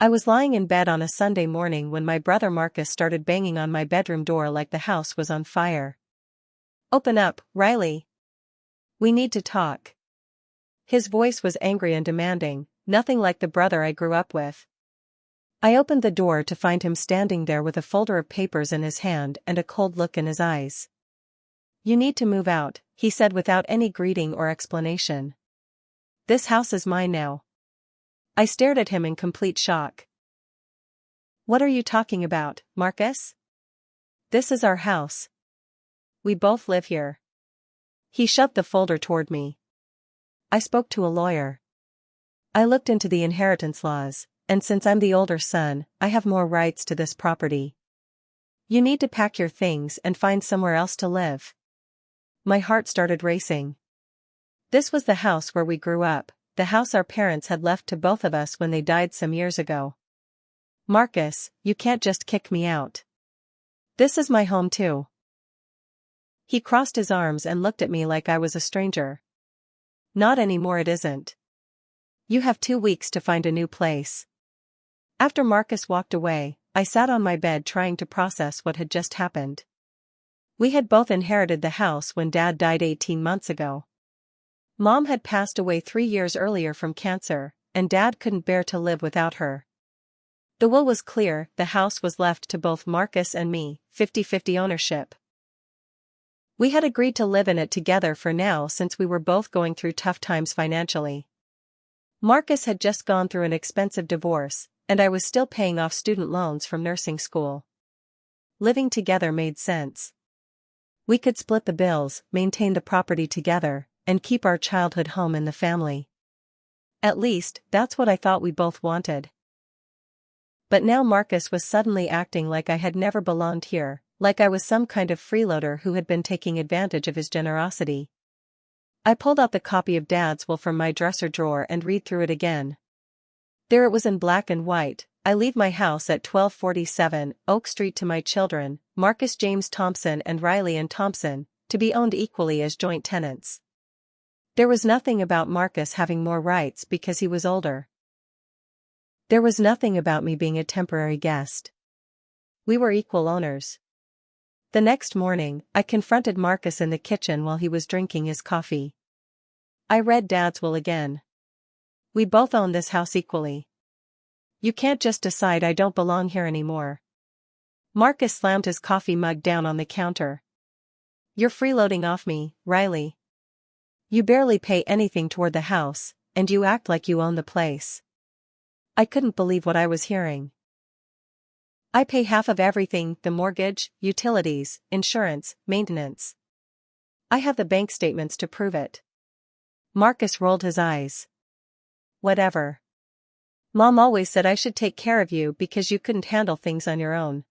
I was lying in bed on a Sunday morning when my brother Marcus started banging on my bedroom door like the house was on fire. "Open up, Riley. We need to talk." His voice was angry and demanding, nothing like the brother I grew up with. I opened the door to find him standing there with a folder of papers in his hand and a cold look in his eyes. "You need to move out," he said without any greeting or explanation. "This house is mine now." I stared at him in complete shock. "What are you talking about, Marcus? This is our house. We both live here." He shoved the folder toward me. "I spoke to a lawyer. I looked into the inheritance laws, and since I'm the older son, I have more rights to this property. You need to pack your things and find somewhere else to live." My heart started racing. This was the house where we grew up, the house our parents had left to both of us when they died some years ago. "Marcus, you can't just kick me out. This is my home too." He crossed his arms and looked at me like I was a stranger. "Not anymore, it isn't. You have 2 weeks to find a new place." After Marcus walked away, I sat on my bed trying to process what had just happened. We had both inherited the house when Dad died 18 months ago. Mom had passed away 3 years earlier from cancer, and Dad couldn't bear to live without her. The will was clear, the house was left to both Marcus and me, 50-50 ownership. We had agreed to live in it together for now since we were both going through tough times financially. Marcus had just gone through an expensive divorce, and I was still paying off student loans from nursing school. Living together made sense. We could split the bills, maintain the property together, and keep our childhood home in the family. At least, that's what I thought we both wanted. But now Marcus was suddenly acting like I had never belonged here, like I was some kind of freeloader who had been taking advantage of his generosity. I pulled out the copy of Dad's will from my dresser drawer and read through it again. There it was in black and white: "I leave my house at 1247 Oak Street to my children, Marcus James Thompson and Riley Ann Thompson, to be owned equally as joint tenants." There was nothing about Marcus having more rights because he was older. There was nothing about me being a temporary guest. We were equal owners. The next morning, I confronted Marcus in the kitchen while he was drinking his coffee. I read Dad's will again. "We both own this house equally. You can't just decide I don't belong here anymore." Marcus slammed his coffee mug down on the counter. "You're freeloading off me, Riley. You barely pay anything toward the house, and you act like you own the place." I couldn't believe what I was hearing. "I pay half of everything: the mortgage, utilities, insurance, maintenance. I have the bank statements to prove it." Marcus rolled his eyes. "Whatever. Mom always said I should take care of you because you couldn't handle things on your own."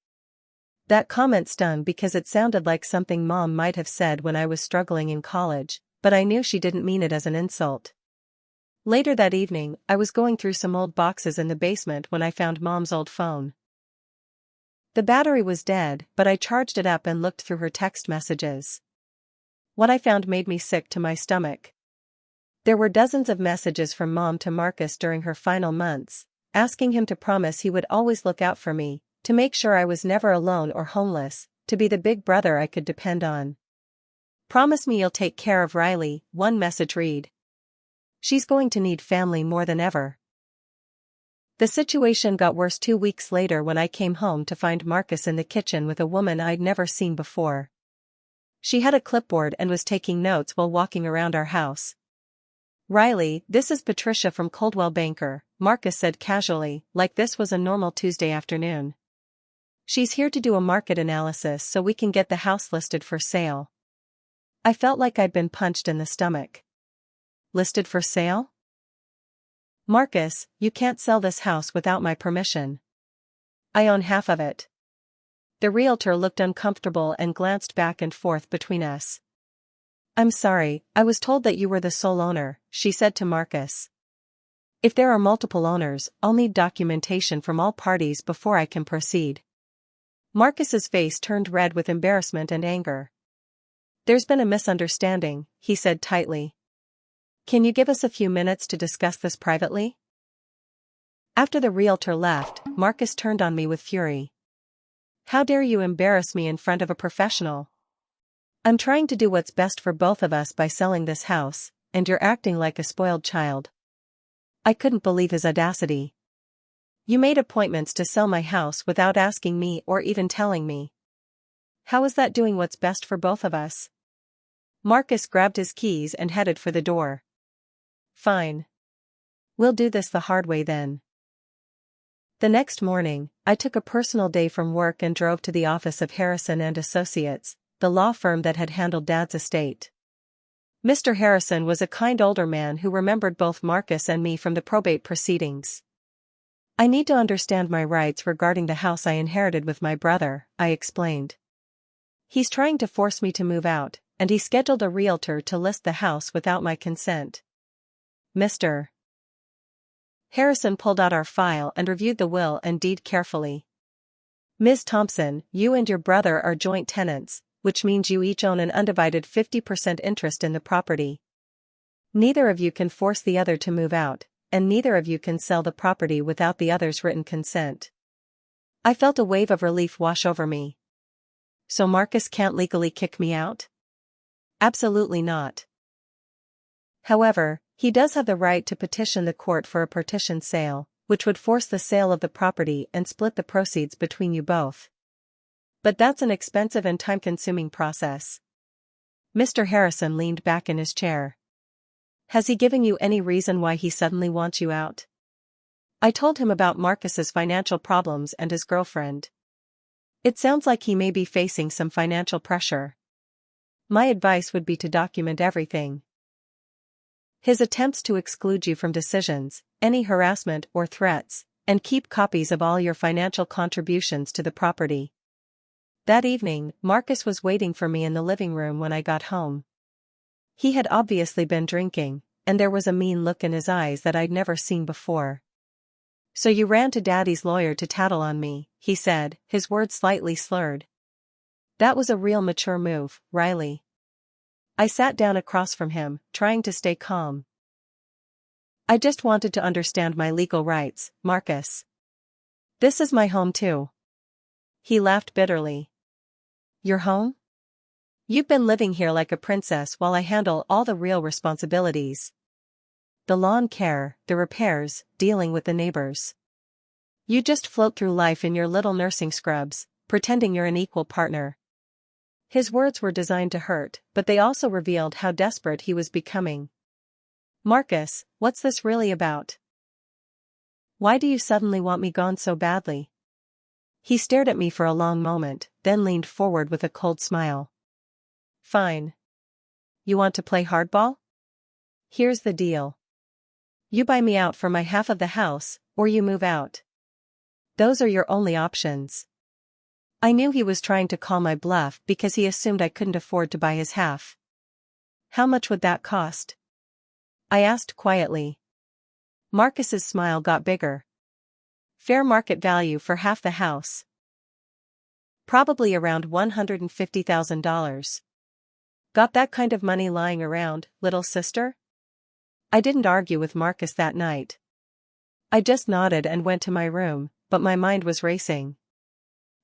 That comment stung because it sounded like something Mom might have said when I was struggling in college, but I knew she didn't mean it as an insult. Later that evening, I was going through some old boxes in the basement when I found Mom's old phone. The battery was dead, but I charged it up and looked through her text messages. What I found made me sick to my stomach. There were dozens of messages from Mom to Marcus during her final months, asking him to promise he would always look out for me, to make sure I was never alone or homeless, to be the big brother I could depend on. "Promise me you'll take care of Riley," one message read. "She's going to need family more than ever." The situation got worse 2 weeks later when I came home to find Marcus in the kitchen with a woman I'd never seen before. She had a clipboard and was taking notes while walking around our house. "Riley, this is Patricia from Coldwell Banker," Marcus said casually, like this was a normal Tuesday afternoon. "She's here to do a market analysis so we can get the house listed for sale." I felt like I'd been punched in the stomach. "Listed for sale? Marcus, you can't sell this house without my permission. I own half of it." The realtor looked uncomfortable and glanced back and forth between us. "I'm sorry, I was told that you were the sole owner," she said to Marcus. "If there are multiple owners, I'll need documentation from all parties before I can proceed." Marcus's face turned red with embarrassment and anger. "There's been a misunderstanding," he said tightly. "Can you give us a few minutes to discuss this privately?" After the realtor left, Marcus turned on me with fury. How dare you embarrass me in front of a professional? I'm trying to do what's best for both of us by selling this house, and you're acting like a spoiled child. I couldn't believe his audacity. You made appointments to sell my house without asking me or even telling me. How is that doing what's best for both of us? Marcus grabbed his keys and headed for the door. Fine. We'll do this the hard way then. The next morning, I took a personal day from work and drove to the office of Harrison and Associates, the law firm that had handled Dad's estate. Mr. Harrison was a kind older man who remembered both Marcus and me from the probate proceedings. I need to understand my rights regarding the house I inherited with my brother, I explained. He's trying to force me to move out, and he scheduled a realtor to list the house without my consent. Mr. Harrison pulled out our file and reviewed the will and deed carefully. Ms. Thompson, you and your brother are joint tenants, which means you each own an undivided 50% interest in the property. Neither of you can force the other to move out, and neither of you can sell the property without the other's written consent. I felt a wave of relief wash over me. So Marcus can't legally kick me out? Absolutely not. However, he does have the right to petition the court for a partition sale, which would force the sale of the property and split the proceeds between you both. But that's an expensive and time-consuming process. Mr. Harrison leaned back in his chair. Has he given you any reason why he suddenly wants you out? I told him about Marcus's financial problems and his girlfriend. It sounds like he may be facing some financial pressure. My advice would be to document everything. His attempts to exclude you from decisions, any harassment or threats, and keep copies of all your financial contributions to the property. That evening, Marcus was waiting for me in the living room when I got home. He had obviously been drinking, and there was a mean look in his eyes that I'd never seen before. So you ran to Daddy's lawyer to tattle on me, he said, his words slightly slurred. That was a real mature move, Riley. I sat down across from him, trying to stay calm. I just wanted to understand my legal rights, Marcus. This is my home too. He laughed bitterly. Your home? You've been living here like a princess while I handle all the real responsibilities. The lawn care, the repairs, dealing with the neighbors. You just float through life in your little nursing scrubs, pretending you're an equal partner. His words were designed to hurt, but they also revealed how desperate he was becoming. Marcus, what's this really about? Why do you suddenly want me gone so badly? He stared at me for a long moment, then leaned forward with a cold smile. Fine. You want to play hardball? Here's the deal. You buy me out for my half of the house, or you move out. Those are your only options. I knew he was trying to call my bluff because he assumed I couldn't afford to buy his half. How much would that cost? I asked quietly. Marcus's smile got bigger. Fair market value for half the house. Probably around $150,000. Got that kind of money lying around, little sister? I didn't argue with Marcus that night. I just nodded and went to my room, but my mind was racing.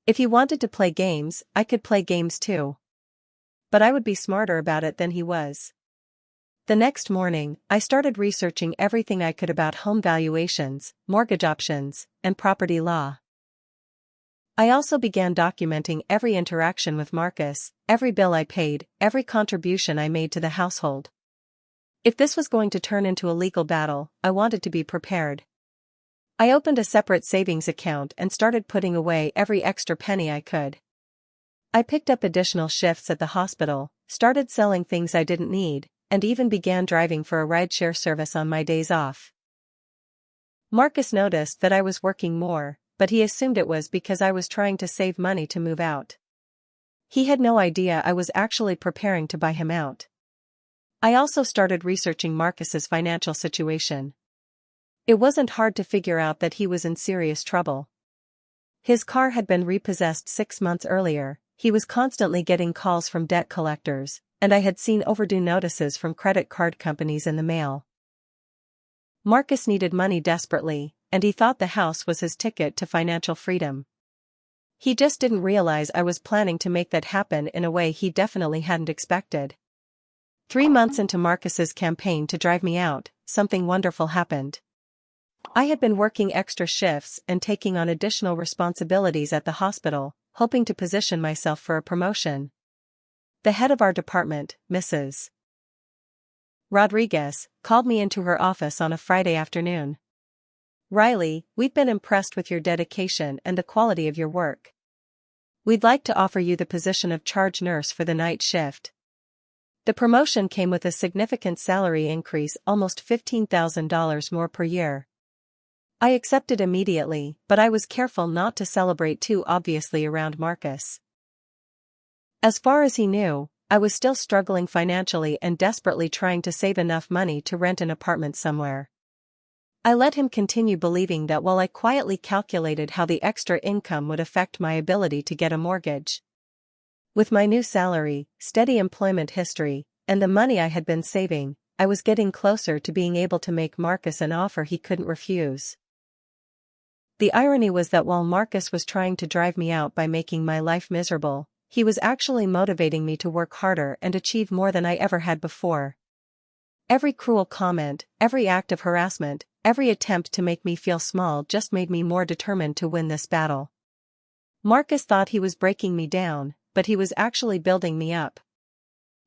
If he wanted to play games, I could play games too. But I would be smarter about it than he was. The next morning, I started researching everything I could about home valuations, mortgage options, and property law. I also began documenting every interaction with Marcus, every bill I paid, every contribution I made to the household. If this was going to turn into a legal battle, I wanted to be prepared. I opened a separate savings account and started putting away every extra penny I could. I picked up additional shifts at the hospital, started selling things I didn't need, and even began driving for a rideshare service on my days off. Marcus noticed that I was working more, but he assumed it was because I was trying to save money to move out. He had no idea I was actually preparing to buy him out. I also started researching Marcus's financial situation. It wasn't hard to figure out that he was in serious trouble. His car had been repossessed 6 months earlier, he was constantly getting calls from debt collectors, and I had seen overdue notices from credit card companies in the mail. Marcus needed money desperately, and he thought the house was his ticket to financial freedom. He just didn't realize I was planning to make that happen in a way he definitely hadn't expected. 3 months into Marcus's campaign to drive me out, something wonderful happened. I had been working extra shifts and taking on additional responsibilities at the hospital, hoping to position myself for a promotion. The head of our department, Mrs. Rodriguez, called me into her office on a Friday afternoon. "Riley, we've been impressed with your dedication and the quality of your work. We'd like to offer you the position of charge nurse for the night shift." The promotion came with a significant salary increase, almost $15,000 more per year. I accepted immediately, but I was careful not to celebrate too obviously around Marcus. As far as he knew, I was still struggling financially and desperately trying to save enough money to rent an apartment somewhere. I let him continue believing that while I quietly calculated how the extra income would affect my ability to get a mortgage. With my new salary, steady employment history, and the money I had been saving, I was getting closer to being able to make Marcus an offer he couldn't refuse. The irony was that while Marcus was trying to drive me out by making my life miserable, he was actually motivating me to work harder and achieve more than I ever had before. Every cruel comment, every act of harassment, every attempt to make me feel small just made me more determined to win this battle. Marcus thought he was breaking me down, but he was actually building me up.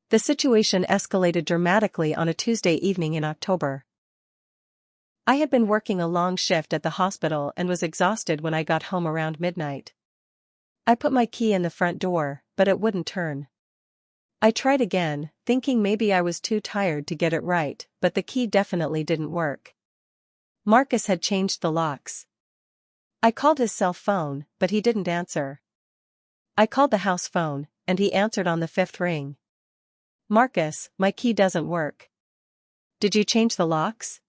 The situation escalated dramatically on a Tuesday evening in October. I had been working a long shift at the hospital and was exhausted when I got home around midnight. I put my key in the front door, but it wouldn't turn. I tried again, thinking maybe I was too tired to get it right, but the key definitely didn't work. Marcus had changed the locks. I called his cell phone, but he didn't answer. I called the house phone, and he answered on the 5th ring. "Marcus, my key doesn't work. Did you change the locks?"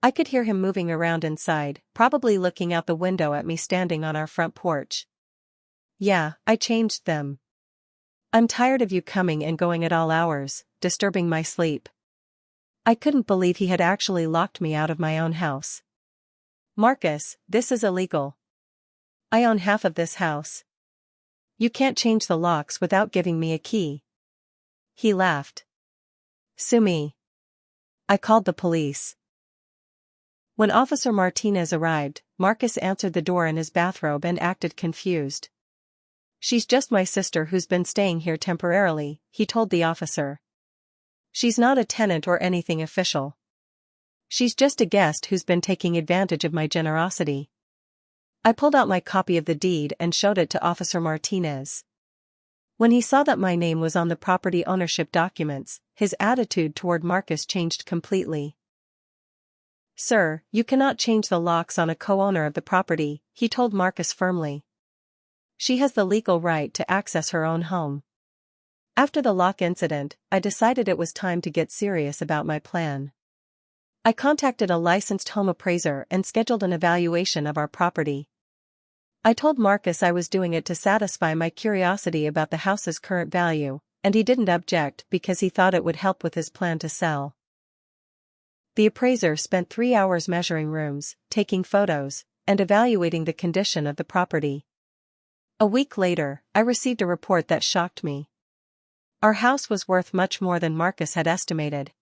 I could hear him moving around inside, probably looking out the window at me standing on our front porch. "Yeah, I changed them. I'm tired of you coming and going at all hours, disturbing my sleep." I couldn't believe he had actually locked me out of my own house. "Marcus, this is illegal. I own half of this house. You can't change the locks without giving me a key." He laughed. "Sue me." I called the police. When Officer Martinez arrived, Marcus answered the door in his bathrobe and acted confused. "She's just my sister who's been staying here temporarily," he told the officer. "She's not a tenant or anything official. She's just a guest who's been taking advantage of my generosity." I pulled out my copy of the deed and showed it to Officer Martinez. When he saw that my name was on the property ownership documents, his attitude toward Marcus changed completely. "Sir, you cannot change the locks on a co-owner of the property," he told Marcus firmly. "She has the legal right to access her own home." After the lock incident, I decided it was time to get serious about my plan. I contacted a licensed home appraiser and scheduled an evaluation of our property. I told Marcus I was doing it to satisfy my curiosity about the house's current value, and he didn't object because he thought it would help with his plan to sell. The appraiser spent 3 hours measuring rooms, taking photos, and evaluating the condition of the property. A week later, I received a report that shocked me. Our house was worth much more than Marcus had estimated.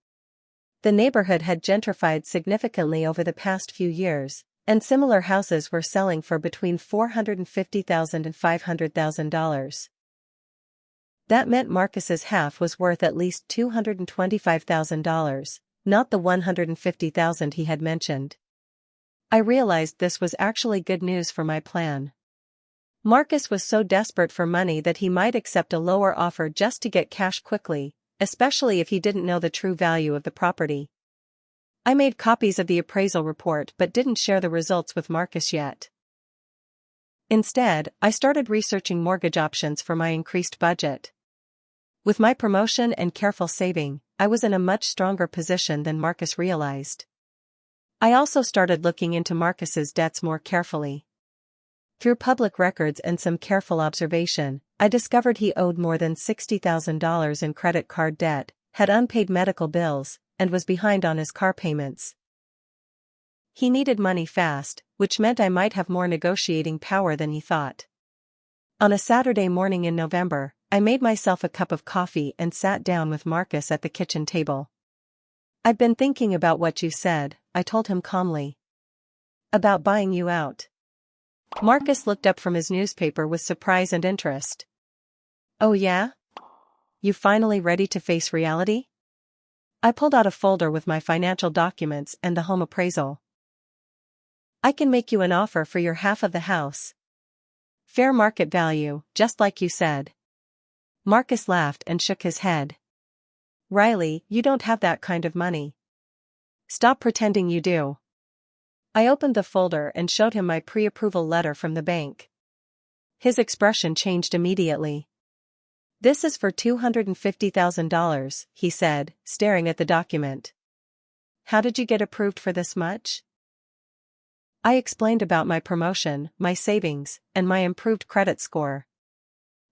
The neighborhood had gentrified significantly over the past few years, and similar houses were selling for between $450,000 and $500,000. That meant Marcus's half was worth at least $225,000, not the $150,000 he had mentioned. I realized this was actually good news for my plan. Marcus was so desperate for money that he might accept a lower offer just to get cash quickly, especially if he didn't know the true value of the property. I made copies of the appraisal report but didn't share the results with Marcus yet. Instead, I started researching mortgage options for my increased budget. With my promotion and careful saving, I was in a much stronger position than Marcus realized. I also started looking into Marcus's debts more carefully. Through public records and some careful observation, I discovered he owed more than $60,000 in credit card debt, had unpaid medical bills, and was behind on his car payments. He needed money fast, which meant I might have more negotiating power than he thought. On a Saturday morning in November, I made myself a cup of coffee and sat down with Marcus at the kitchen table. "I've been thinking about what you said," I told him calmly. "About buying you out." Marcus looked up from his newspaper with surprise and interest. "Oh yeah? You finally ready to face reality?" I pulled out a folder with my financial documents and the home appraisal. "I can make you an offer for your half of the house. Fair market value, just like you said." Marcus laughed and shook his head. "Riley, you don't have that kind of money. Stop pretending you do." I opened the folder and showed him my pre-approval letter from the bank. His expression changed immediately. "This is for $250,000, he said, staring at the document. "How did you get approved for this much?" I explained about my promotion, my savings, and my improved credit score.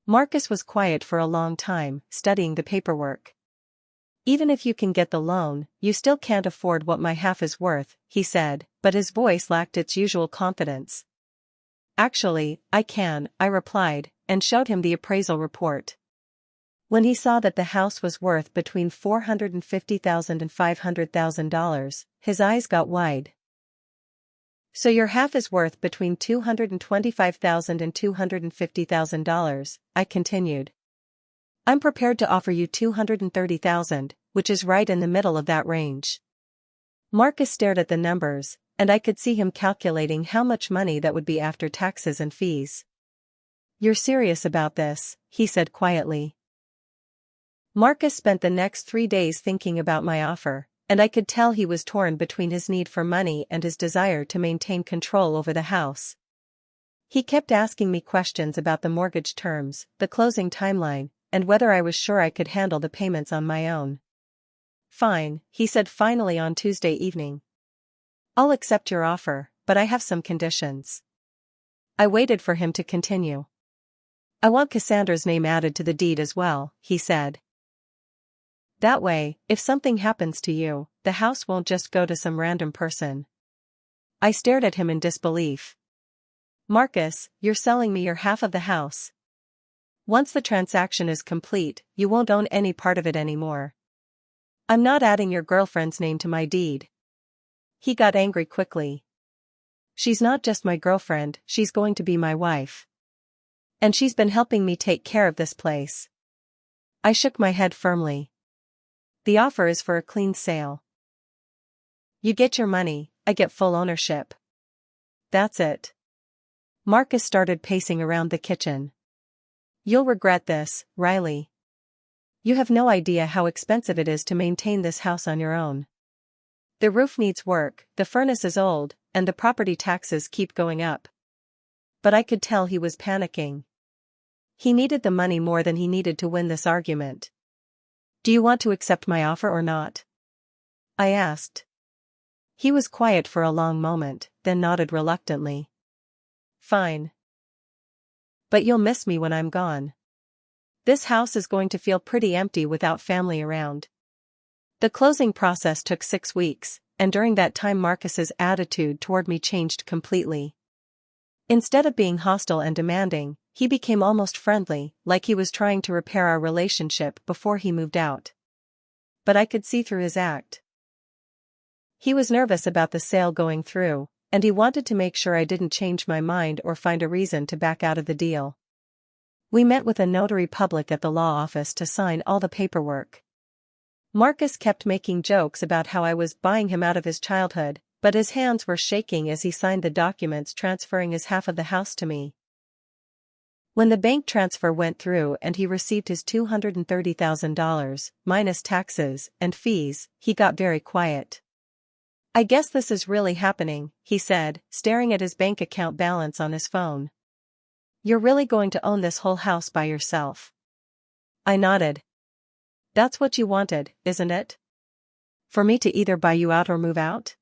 Marcus was quiet for a long time, studying the paperwork. "Even if you can get the loan, you still can't afford what my half is worth," he said, but his voice lacked its usual confidence. "Actually, I can," I replied, and showed him the appraisal report. When he saw that the house was worth between $450,000 and $500,000, his eyes got wide. "So your half is worth between $225,000 and $250,000, I continued. "I'm prepared to offer you $230,000, which is right in the middle of that range." Marcus stared at the numbers, and I could see him calculating how much money that would be after taxes and fees. "You're serious about this," he said quietly. Marcus spent the next 3 days thinking about my offer, and I could tell he was torn between his need for money and his desire to maintain control over the house. He kept asking me questions about the mortgage terms, the closing timeline, and whether I was sure I could handle the payments on my own. "Fine," he said finally on Tuesday evening. "I'll accept your offer, but I have some conditions." I waited for him to continue. "I want Cassandra's name added to the deed as well," he said. "That way, if something happens to you, the house won't just go to some random person." I stared at him in disbelief. "Marcus, you're selling me your half of the house. Once the transaction is complete, you won't own any part of it anymore. I'm not adding your girlfriend's name to my deed." He got angry quickly. "She's not just my girlfriend, she's going to be my wife. And she's been helping me take care of this place." I shook my head firmly. "The offer is for a clean sale. You get your money, I get full ownership. That's it." Marcus started pacing around the kitchen. "You'll regret this, Riley. You have no idea how expensive it is to maintain this house on your own. The roof needs work, the furnace is old, and the property taxes keep going up." But I could tell he was panicking. He needed the money more than he needed to win this argument. "Do you want to accept my offer or not?" I asked. He was quiet for a long moment, then nodded reluctantly. "Fine. But you'll miss me when I'm gone. This house is going to feel pretty empty without family around." The closing process took 6 weeks, and during that time Marcus's attitude toward me changed completely. Instead of being hostile and demanding, he became almost friendly, like he was trying to repair our relationship before he moved out. But I could see through his act. He was nervous about the sale going through, and he wanted to make sure I didn't change my mind or find a reason to back out of the deal. We met with a notary public at the law office to sign all the paperwork. Marcus kept making jokes about how I was buying him out of his childhood, but his hands were shaking as he signed the documents transferring his half of the house to me. When the bank transfer went through and he received his $230,000, minus taxes and fees, he got very quiet. "I guess this is really happening," he said, staring at his bank account balance on his phone. "You're really going to own this whole house by yourself?" I nodded. "That's what you wanted, isn't it? For me to either buy you out or move out?"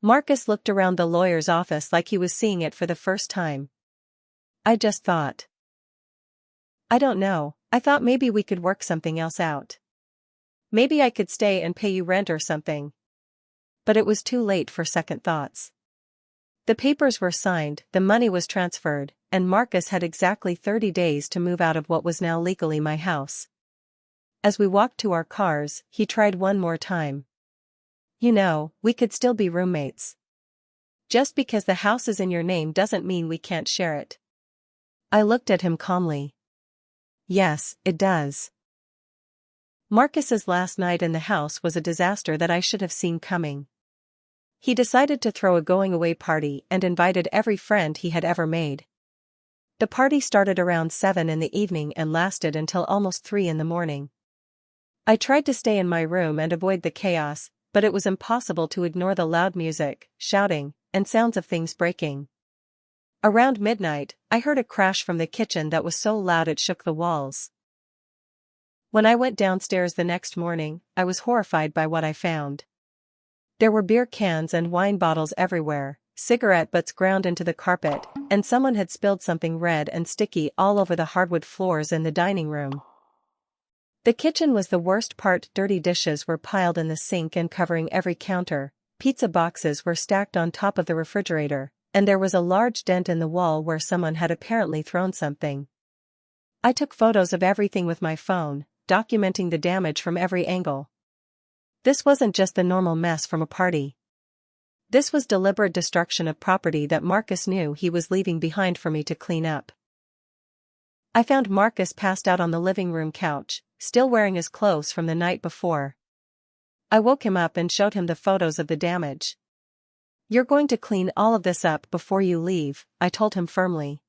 Marcus looked around the lawyer's office like he was seeing it for the first time. "I just thought. I don't know, I thought maybe we could work something else out. Maybe I could stay and pay you rent or something." But it was too late for second thoughts. The papers were signed, the money was transferred, and Marcus had exactly 30 days to move out of what was now legally my house. As we walked to our cars, he tried one more time. You know, we could still be roommates. Just because the house is in your name doesn't mean we can't share it. I looked at him calmly. Yes, it does. Marcus's last night in the house was a disaster that I should have seen coming. He decided to throw a going-away party and invited every friend he had ever made. The party started around 7 in the evening and lasted until almost 3 in the morning. I tried to stay in my room and avoid the chaos, but it was impossible to ignore the loud music, shouting, and sounds of things breaking. Around midnight, I heard a crash from the kitchen that was so loud it shook the walls. When I went downstairs the next morning, I was horrified by what I found. There were beer cans and wine bottles everywhere, cigarette butts ground into the carpet, and someone had spilled something red and sticky all over the hardwood floors in the dining room. The kitchen was the worst part. Dirty dishes were piled in the sink and covering every counter, pizza boxes were stacked on top of the refrigerator, and there was a large dent in the wall where someone had apparently thrown something. I took photos of everything with my phone, documenting the damage from every angle. This wasn't just the normal mess from a party. This was deliberate destruction of property that Marcus knew he was leaving behind for me to clean up. I found Marcus passed out on the living room couch, still wearing his clothes from the night before. I woke him up and showed him the photos of the damage. You're going to clean all of this up before you leave, I told him firmly.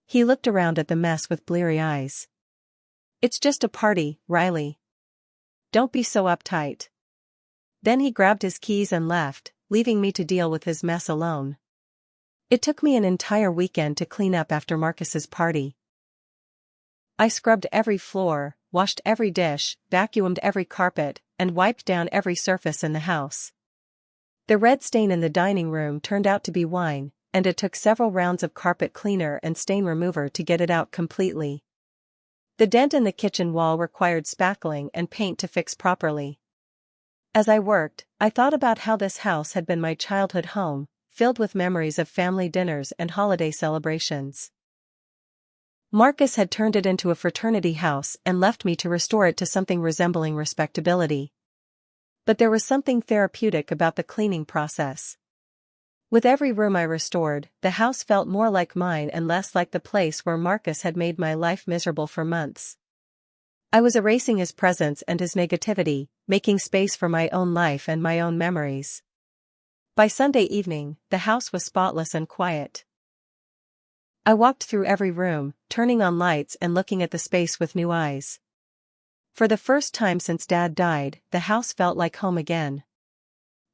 He looked around at the mess with bleary eyes. It's just a party, Riley. Don't be so uptight. Then he grabbed his keys and left, leaving me to deal with his mess alone. It took me an entire weekend to clean up after Marcus's party. I scrubbed every floor, washed every dish, vacuumed every carpet, and wiped down every surface in the house. The red stain in the dining room turned out to be wine, and it took several rounds of carpet cleaner and stain remover to get it out completely. The dent in the kitchen wall required spackling and paint to fix properly. As I worked, I thought about how this house had been my childhood home, filled with memories of family dinners and holiday celebrations. Marcus had turned it into a fraternity house and left me to restore it to something resembling respectability. But there was something therapeutic about the cleaning process. With every room I restored, the house felt more like mine and less like the place where Marcus had made my life miserable for months. I was erasing his presence and his negativity, making space for my own life and my own memories. By Sunday evening, the house was spotless and quiet. I walked through every room, turning on lights and looking at the space with new eyes. For the first time since Dad died, the house felt like home again.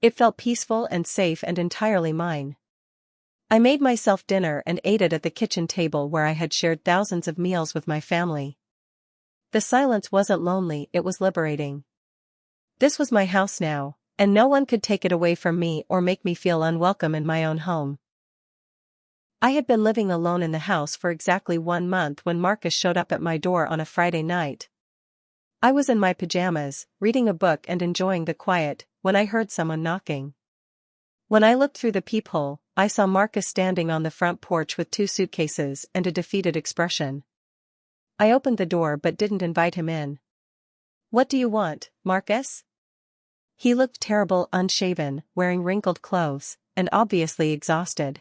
It felt peaceful and safe and entirely mine. I made myself dinner and ate it at the kitchen table where I had shared thousands of meals with my family. The silence wasn't lonely, it was liberating. This was my house now, and no one could take it away from me or make me feel unwelcome in my own home. I had been living alone in the house for exactly 1 month when Marcus showed up at my door on a Friday night. I was in my pajamas, reading a book and enjoying the quiet, when I heard someone knocking. When I looked through the peephole, I saw Marcus standing on the front porch with 2 suitcases and a defeated expression. I opened the door but didn't invite him in. "What do you want, Marcus?" He looked terrible, unshaven, wearing wrinkled clothes, and obviously exhausted.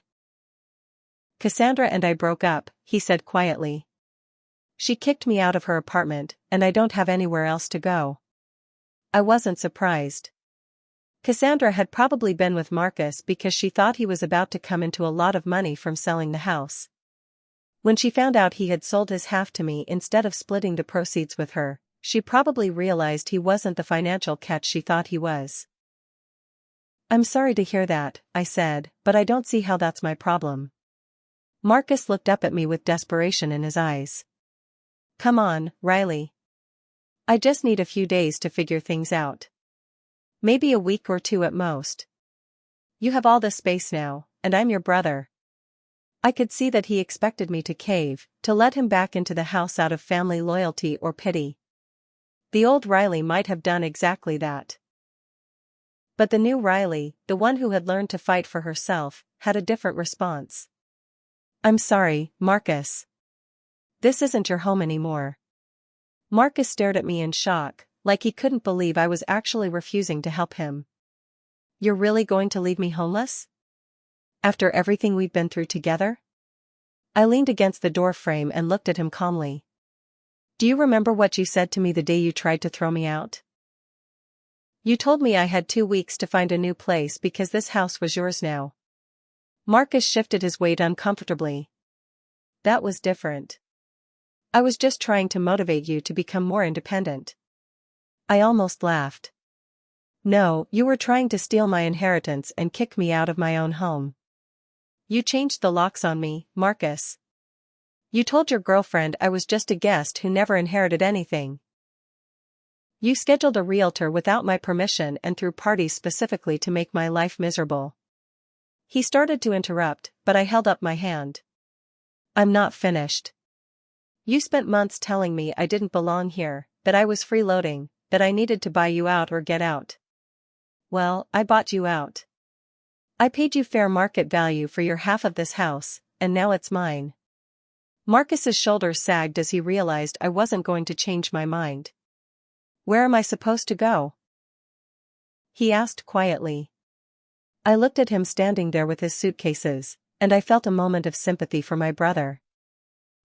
"Cassandra and I broke up," he said quietly. "She kicked me out of her apartment, and I don't have anywhere else to go." I wasn't surprised. Cassandra had probably been with Marcus because she thought he was about to come into a lot of money from selling the house. When she found out he had sold his half to me instead of splitting the proceeds with her, she probably realized he wasn't the financial catch she thought he was. "I'm sorry to hear that," I said, "but I don't see how that's my problem." Marcus looked up at me with desperation in his eyes. "Come on, Riley. I just need a few days to figure things out. Maybe a week or 2 at most. You have all this space now, and I'm your brother." I could see that he expected me to cave, to let him back into the house out of family loyalty or pity. The old Riley might have done exactly that. But the new Riley, the one who had learned to fight for herself, had a different response. "I'm sorry, Marcus. This isn't your home anymore." Marcus stared at me in shock, like he couldn't believe I was actually refusing to help him. "You're really going to leave me homeless? After everything we've been through together?" I leaned against the door frame and looked at him calmly. "Do you remember what you said to me the day you tried to throw me out? You told me I had 2 weeks to find a new place because this house was yours now." Marcus shifted his weight uncomfortably. "That was different. I was just trying to motivate you to become more independent." I almost laughed. "No, you were trying to steal my inheritance and kick me out of my own home. You changed the locks on me, Marcus. You told your girlfriend I was just a guest who never inherited anything. You scheduled a realtor without my permission and threw parties specifically to make my life miserable." He started to interrupt, but I held up my hand. "I'm not finished. You spent months telling me I didn't belong here, that I was freeloading, that I needed to buy you out or get out. Well, I bought you out. I paid you fair market value for your half of this house, and now it's mine." Marcus's shoulders sagged as he realized I wasn't going to change my mind. "Where am I supposed to go?" he asked quietly. I looked at him standing there with his suitcases, and I felt a moment of sympathy for my brother.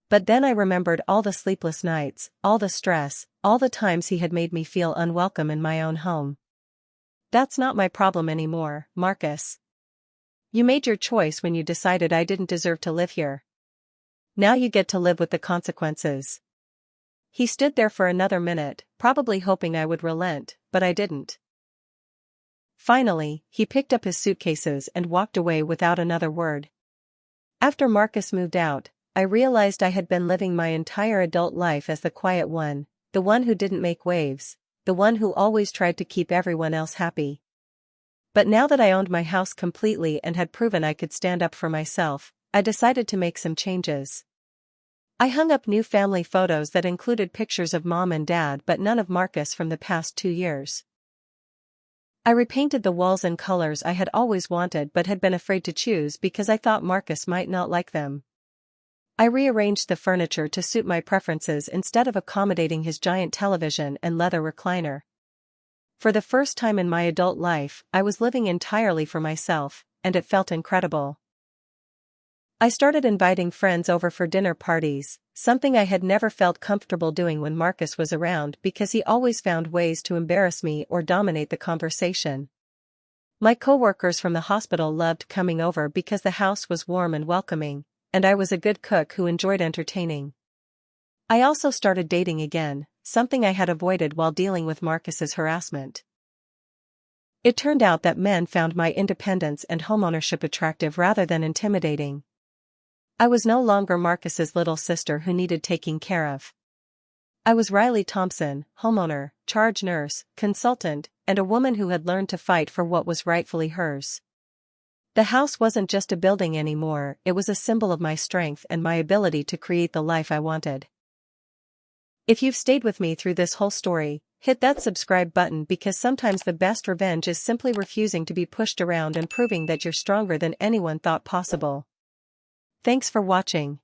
But then I remembered all the sleepless nights, all the stress, all the times he had made me feel unwelcome in my own home. "That's not my problem anymore, Marcus. You made your choice when you decided I didn't deserve to live here. Now you get to live with the consequences." He stood there for another minute, probably hoping I would relent, but I didn't. Finally, he picked up his suitcases and walked away without another word. After Marcus moved out, I realized I had been living my entire adult life as the quiet one, the one who didn't make waves, the one who always tried to keep everyone else happy. But now that I owned my house completely and had proven I could stand up for myself, I decided to make some changes. I hung up new family photos that included pictures of Mom and Dad but none of Marcus from the past 2 years. I repainted the walls in colors I had always wanted but had been afraid to choose because I thought Marcus might not like them. I rearranged the furniture to suit my preferences instead of accommodating his giant television and leather recliner. For the first time in my adult life, I was living entirely for myself, and it felt incredible. I started inviting friends over for dinner parties, something I had never felt comfortable doing when Marcus was around because he always found ways to embarrass me or dominate the conversation. My coworkers from the hospital loved coming over because the house was warm and welcoming, and I was a good cook who enjoyed entertaining. I also started dating again, something I had avoided while dealing with Marcus's harassment. It turned out that men found my independence and homeownership attractive rather than intimidating. I was no longer Marcus's little sister who needed taking care of. I was Riley Thompson, homeowner, charge nurse, consultant, and a woman who had learned to fight for what was rightfully hers. The house wasn't just a building anymore, it was a symbol of my strength and my ability to create the life I wanted. If you've stayed with me through this whole story, hit that subscribe button because sometimes the best revenge is simply refusing to be pushed around and proving that you're stronger than anyone thought possible. Thanks for watching.